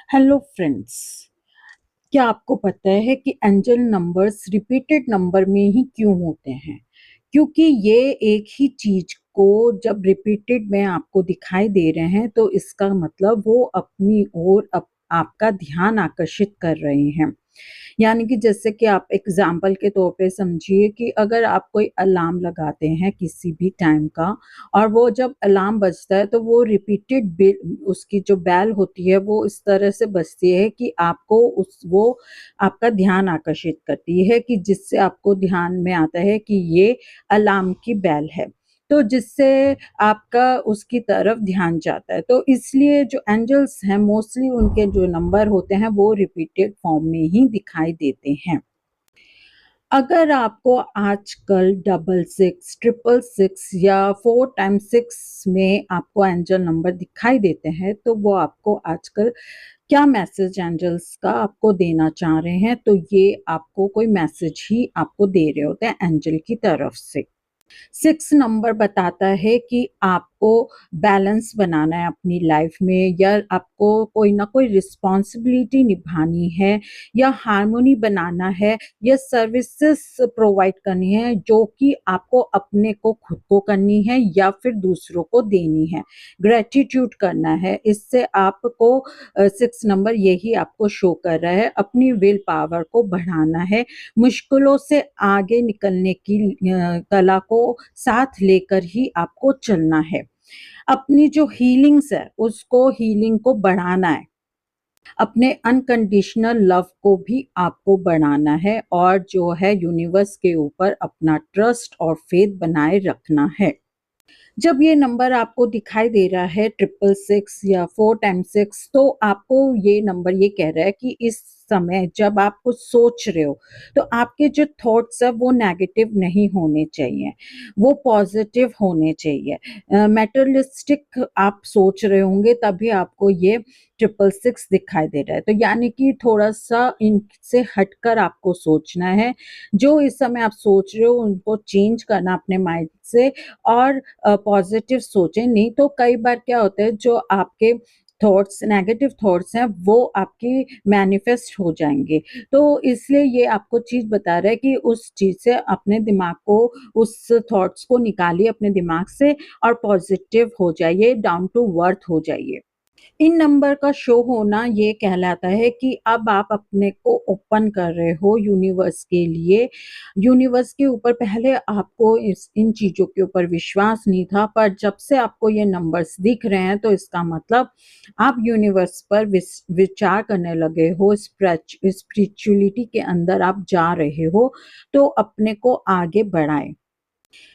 Hello friends. क्या आपको पता है कि एंजल नंबर्स रिपीटेड नंबर में ही क्यों होते हैं? क्योंकि ये एक ही चीज को जब रिपीटेड में आपको दिखाई दे रहे हैं तो इसका मतलब वो अपनी ओर आपका ध्यान आकर्षित कर रहे हैं। यानी कि जैसे कि आप एग्जाम्पल के तौर पे समझिए कि अगर आप कोई अलार्म लगाते हैं किसी भी टाइम का और वो जब अलार्म बजता है तो वो रिपीटेड बिल उसकी जो बेल होती है वो इस तरह से बजती है कि आपको उस वो आपका ध्यान आकर्षित करती है कि जिससे आपको ध्यान में आता है कि ये अलार्म की बेल है। तो जिससे आपका उसकी तरफ ध्यान जाता है। तो इसलिए जो एंजल्स हैं मोस्टली उनके जो नंबर होते हैं वो रिपीटेड फॉर्म में ही दिखाई देते हैं। अगर आपको आजकल 66, 666 या 4 टाइम्स 6 में आपको एंजल नंबर दिखाई देते हैं, तो वो आपको आजकल क्या मैसेज एंजल्स का आपको देना चाह रहे हैं, तो ये आपको कोई मैसेज ही आपको दे रहे होते हैं एंजल की तरफ से। 6 नंबर बताता है कि आपको बैलेंस बनाना है अपनी लाइफ में या आपको कोई ना कोई रिस्पॉन्सिबिलिटी निभानी है या हार्मोनी बनाना है या सर्विसेज प्रोवाइड करनी है जो कि आपको अपने को खुद को करनी है या फिर दूसरों को देनी है। ग्रेटिट्यूड करना है। इससे आपको 6 नंबर यही आपको शो कर रहा है। अपनी विल पावर को बढ़ाना है। मुश्किलों से आगे निकलने की कला को साथ लेकर ही आपको चलना है। अपनी जो हीलिंग्स है उसको हीलिंग को बढ़ाना है। अपने अनकंडीशनल लव को भी आपको बढ़ाना है और जो है यूनिवर्स के ऊपर अपना ट्रस्ट और फेथ बनाए रखना है। जब ये नंबर आपको दिखाई दे रहा है 666 या 4 टाइम्स 6 तो आपको ये नंबर ये कह रहा है कि इस समय जब आप कुछ सोच रहे हो तो आपके जो थॉट्स है वो नेगेटिव नहीं होने चाहिए, वो पॉजिटिव होने चाहिए। मैटेरियलिस्टिक आप सोच रहे होंगे तभी आपको ये 666 दिखाई दे रहा है। तो यानी कि थोड़ा-सा इनसे हटकर आपको सोचना है। जो इस समय आप सोच रहे हो उनको चेंज करना अपने माइंड से और पॉजिटिव सोचें। नहीं तो कई बार क्या होता है जो आपके थॉट्स नेगेटिव थॉट्स हैं वो आपकी मैनिफेस्ट हो जाएँगे। तो इसलिए ये आपको चीज़ बता रहा है कि उस चीज़ से अपने दिमाग को उस थॉट्स को निकालिए अपने दिमाग से और पॉजिटिव हो जाइए, डाउन टू अर्थ हो जाइए। इन नंबर का शो होना ये कहलाता है कि अब आप अपने को ओपन कर रहे हो यूनिवर्स के लिए। यूनिवर्स के ऊपर पहले आपको इस इन चीज़ों के ऊपर विश्वास नहीं था, पर जब से आपको ये नंबर्स दिख रहे हैं, तो इसका मतलब आप यूनिवर्स पर विचार करने लगे हो, स्पिरिचुअलिटी के अंदर आप जा रहे हो, तो अपने को आगे बढ़ाएँ।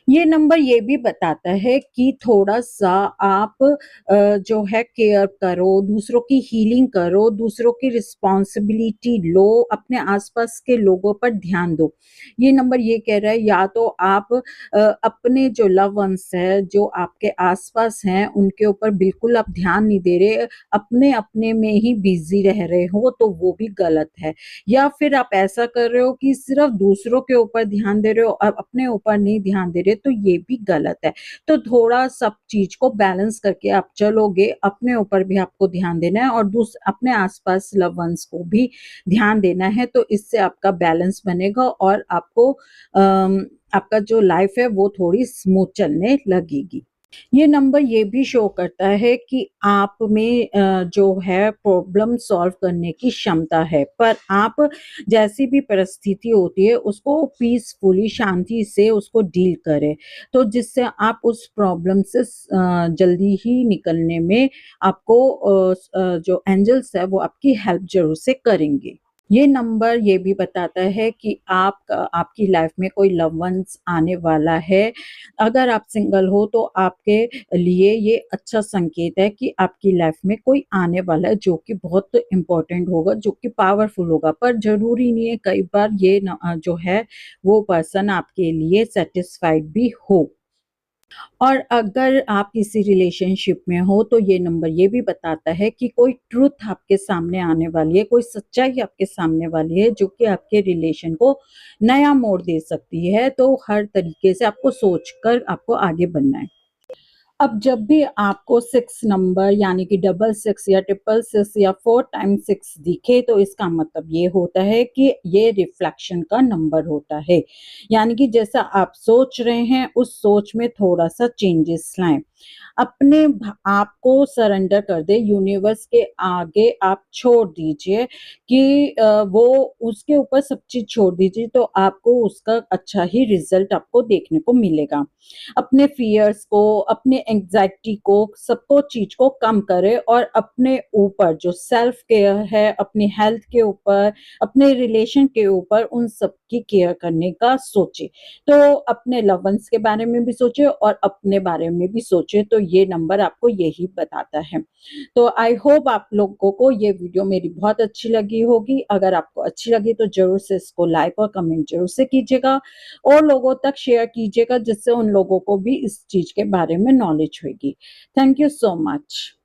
ये नंबर ये भी बताता है कि थोड़ा-सा आप जो है केयर करो, दूसरों की हीलिंग करो, दूसरों की रिस्पॉन्सिबिलिटी लो, अपने आस-पास के लोगों पर ध्यान दो। ये नंबर ये कह रहा है या तो आप अपने जो लव वन्स हैं, जो आपके आस-पास हैं, उनके ऊपर बिल्कुल आप ध्यान नहीं दे रहे, अपने-अपने में ही बिज़ी रह रहे हो, तो वो भी गलत है। या फिर आप ऐसा कर रहे हो कि सिर्फ़ दूसरों के ऊपर ध्यान दे रहे हो और अपने ऊपर नहीं ध्यान दे रहे, तो ये भी गलत है। तो थोड़ा सब चीज़ को बैलेंस करके आप चलोगे, अपने ऊपर भी आपको ध्यान देना है और अपने आस-पास लव वन्स को भी ध्यान देना है, तो इससे आपका बैलेंस बनेगा और आपका जो लाइफ़ है वो थोड़ी स्मूथ चलने लगेगी। ये नंबर ये भी शो करता है कि आप में जो है प्रॉब्लम सॉल्व करने की क्षमता है, पर आप जैसी भी परिस्थिति होती है उसको पीसफुली शांति से उसको डील करें। तो जिससे आप उस प्रॉब्लम से जल्दी ही निकलने में आपको जो एंजल्स है वो आपकी हेल्प ज़रूर से करेंगे। ये नंबर ये भी बताता है कि आपकी लाइफ में कोई लव वन्स आने वाला है। अगर आप सिंगल हो तो आपके लिए ये अच्छा संकेत है कि आपकी लाइफ में कोई आने वाला है जो कि बहुत इम्पोर्टेंट होगा, जो कि पावरफुल होगा। पर ज़रूरी नहीं है कई बार ये जो है वो पर्सन आपके लिए सैटिस्फाइड भी हो। और अगर आप किसी रिलेशनशिप में हो तो ये नंबर ये भी बताता है कि कोई ट्रुथ आपके सामने आने वाली है, कोई सच्चाई आपके सामने वाली है जो कि आपके रिलेशन को नया मोड़ दे सकती है। तो हर तरीके से आपको सोचकर आपको आगे बढ़ना है। अब जब भी आपको 6 नंबर यानी कि 66 या 666 या 4 टाइम्स 6 दिखे तो इसका मतलब ये होता है कि ये रिफ्लेक्शन का नंबर होता है। यानी कि जैसा आप सोच रहे हैं उस सोच में थोड़ा-सा चेंजेस लाएँ। अपने आप को सरेंडर कर दें, यूनिवर्स के आगे आप छोड़ दीजिए कि वो उसके ऊपर सब चीज़ छोड़ दीजिए तो आपको उसका अच्छा ही रिज़ल्ट आपको देखने को मिलेगा। अपने फ़ियर्स को, अपने एंग्ज़ायटी को, सबको चीज़ को कम करें और अपने ऊपर जो सेल्फ केयर है, अपनी हेल्थ के ऊपर, अपने रिलेशन के ऊपर उन सब की केयर करने का सोचें। तो अपने लव वन्स के बारे में भी सोचें और अपने बारे में भी सोचें, तो ये नंबर आपको यही बताता है। तो आई होप आप लोगों को ये वीडियो मेरी बहुत अच्छी लगी होगी। अगर आपको अच्छी लगी तो ज़रूर से इसको लाइक और कमेंट ज़रूर से कीजिएगा और लोगों तक शेयर कीजिएगा जिससे उन लोगों को भी इस चीज़ के बारे में नॉलेज होगी। Thank you so much.